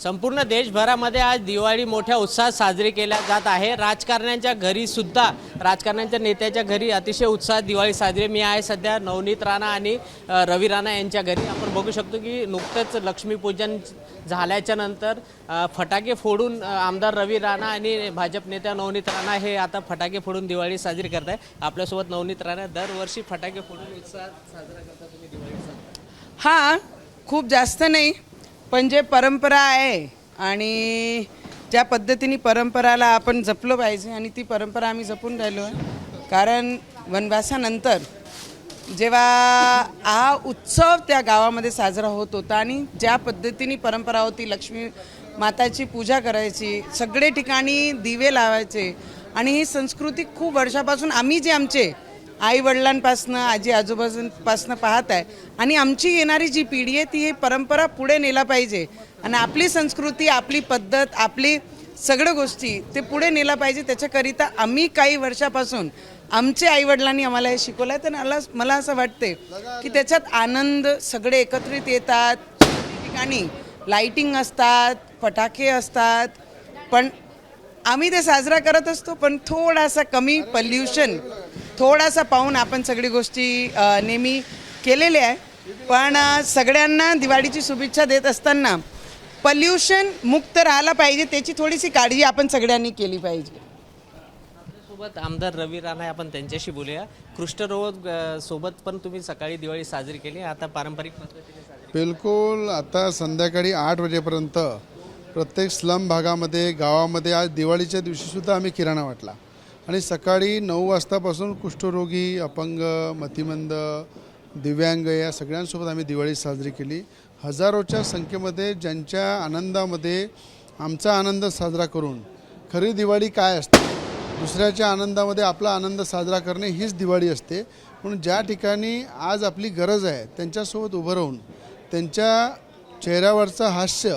संपूर्ण देशभरामध्ये आज दिवाळी मोठ्या उत्साहात साजरी केल्या जात आहे। राजकारण्यांच्या घरी सुद्धा राजकारण्यांच्या नेत्याच्या घरी अतिशय उत्साहात दिवाळी साजरी। मी आहे सध्या नवनीत राणा आणि रवी राणा यांच्या घरी। आपण बघू शकतो की नुकतेच लक्ष्मीपूजन झाल्याच्या नंतर फटाके फोडून आमदार रवी राणा आणि भाजप नेत्या नवनीत राणा हे आता फटाके फोडून दिवाळी साजरी करत आहे। आपल्यासोबत नवनीत राणा, दरवर्षी फटाके फोडून उत्साहात साजरा करता तुम्ही दिवाळी? हां, खूप जास्त नाही, पण जे परंपरा आहे आणि ज्या पद्धतीने परंपराला आपण जपलं पाहिजे आणि ती परंपरा आम्ही जपून राहिलो आहे। कारण वनवासानंतर जेव्हा हा उत्सव त्या गावामध्ये साजरा होत होता आणि ज्या पद्धतीने परंपरा होती, लक्ष्मी माताची पूजा करायची, सगळे ठिकाणी दिवे लावायचे आणि ही संस्कृती खूप वर्षापासून आम्ही जे आमचे आई वडिलांपासनं आजी आजोबांपासनं पाहत आहे आणि आमची येणारी जी पिढी आहे ती ही परंपरा पुढे नेला पाहिजे आणि आपली संस्कृती, आपली पद्धत, आपली सगळ्या गोष्टी ते पुढे नेला पाहिजे। त्याच्याकरिता आम्ही काही वर्षापासून आमचे आईवडिलांनी आम्हाला हे शिकवलं आहे। तर मला असं वाटते की त्याच्यात आनंद, सगळे एकत्रित येतात, ठिकाणी लाईटिंग असतात, फटाके असतात, पण आम्ही ते साजरा करत असतो, पण थोडासा कमी पॉल्युशन थोडासा पाहून आपण सगळी गोष्टी नेहमी केलेल्या आहे। पण सगळ्यांना दिवाळीची शुभेच्छा देत असताना पॉल्युशन मुक्त राहायला पाहिजे, त्याची थोडीशी काळजी आपण सगळ्यांनी केली पाहिजे। सोबत आमदार रवी राणा आहे, आपण त्यांच्याशी बोलूया। कुष्ठरोग सोबत पण तुम्ही सकाळी दिवाळी साजरी केली, आता पारंपरिक पद्धतीने साजरी? बिलकुल। आता संध्याकाळी 8 वाजेपर्यंत प्रत्येक स्लम भागामध्ये, गावामध्ये आज दिवाळीच्या दिवशीसुद्धा आम्ही किराणा वाटला आणि सकाळी 9 वाजतापासून कुष्ठरोगी, अपंग, मतिमंद, दिव्यांग या सगळ्यांसोबत आम्ही दिवाळी साजरी केली। हजारोच्या संख्येमध्ये ज्यांच्या आनंदामध्ये आमचा आनंद साजरा करून, खरी दिवाळी काय असते, दुसऱ्याच्या आनंदामध्ये आपला आनंद साजरा करणे हीच दिवाळी असते। म्हणून ज्या ठिकाणी आज आपली गरज आहे त्यांच्यासोबत उभं राहून त्यांच्या चेहऱ्यावरचं हास्य,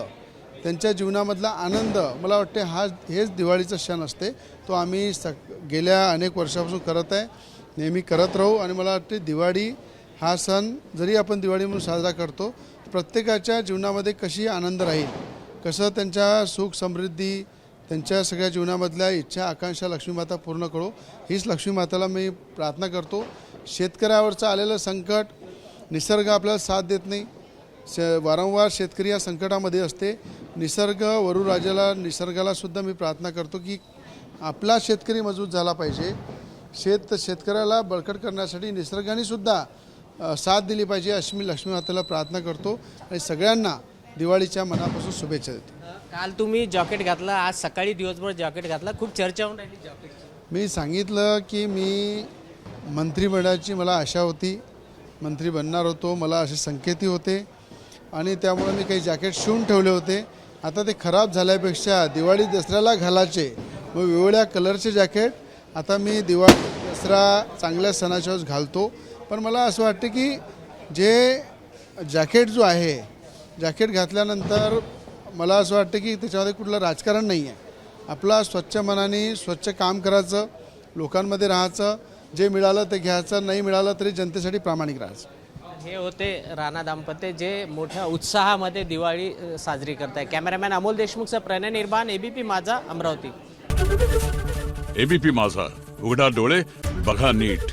त्यांच्या जीवनामधला आनंद, मला वाटते हेच दिवाळीचा क्षण असते। तो आम्ही गेल्या अनेक वर्षापासून करत आहे, नेहमी करत राहू आणि मला वाटते दिवाळी हा सण जरी आपण दिवाळी म्हणून साजरा करतो, प्रत्येकाच्या जीवनामध्ये कशी आनंद राहील, कसं त्यांच्या सुख समृद्धी, त्यांच्या सगळ्या जीवनामधल्या इच्छा आकांक्षा लक्ष्मीमाता पूर्ण करो, हीच लक्ष्मीमाताला मी प्रार्थना करतो। शेतकऱ्यावरचं आलेलं संकट, निसर्ग आपल्याला साथ देत नाही, वारंवार शेतकरी या संकटामध्ये असते। निसर्ग वरुराजाला, निसर्गाला सुद्धा मी प्रार्थना करतो की आपला शेतकरी मजबूत झाला पाहिजे, शेतकऱ्याला बळकट करण्यासाठी निसर्गाने सुद्धा साथ दिली पाहिजे, अशी मी लक्ष्मीमातेला प्रार्थना करतो आणि सगळ्यांना दिवाळीच्या मनापासून शुभेच्छा देतो। काल तुम्ही जॅकेट घातला, आज सकाळी दिवसभर जॅकेट घातला, खूप चर्चा होऊन राहिली जॅकेटची। मी सांगितलं की मी मंत्रिमंडळाची मला आशा होती, मंत्री बनणार होतो, मला असे संकेती होते आणि त्यामुळे मी काही जॅकेट शिवून ठेवले होते। आता ते खराब झाल्यापेक्षा दिवाळी दसऱ्याला घालायचे मग वेगवेगळ्या कलरचे जॅकेट आता मी दिवाळी दसरा चांगल्या सणाच्या वेळेस घालतो। पण मला असं वाटतं की जे जॅकेट जो आहे, जॅकेट घातल्यानंतर मला असं वाटतं की त्याच्यामध्ये कुठलं राजकारण नाही आहे। आपला स्वच्छ मनाने स्वच्छ काम करायचं, लोकांमध्ये राहायचं, जे मिळालं ते घ्यायचं, नाही मिळालं तरी जनतेसाठी प्रामाणिक राहायचं। हे होते राणा दाम्पत्य जे मोठ्या उत्साहामध्ये दिवाळी साजरी करत आहे। कॅमेरामॅन अमोल देशमुखचा प्रणय निर्माण, एबीपी माझा, अमरावती। एबीपी माझा, उघडा डोळे बघा नीट।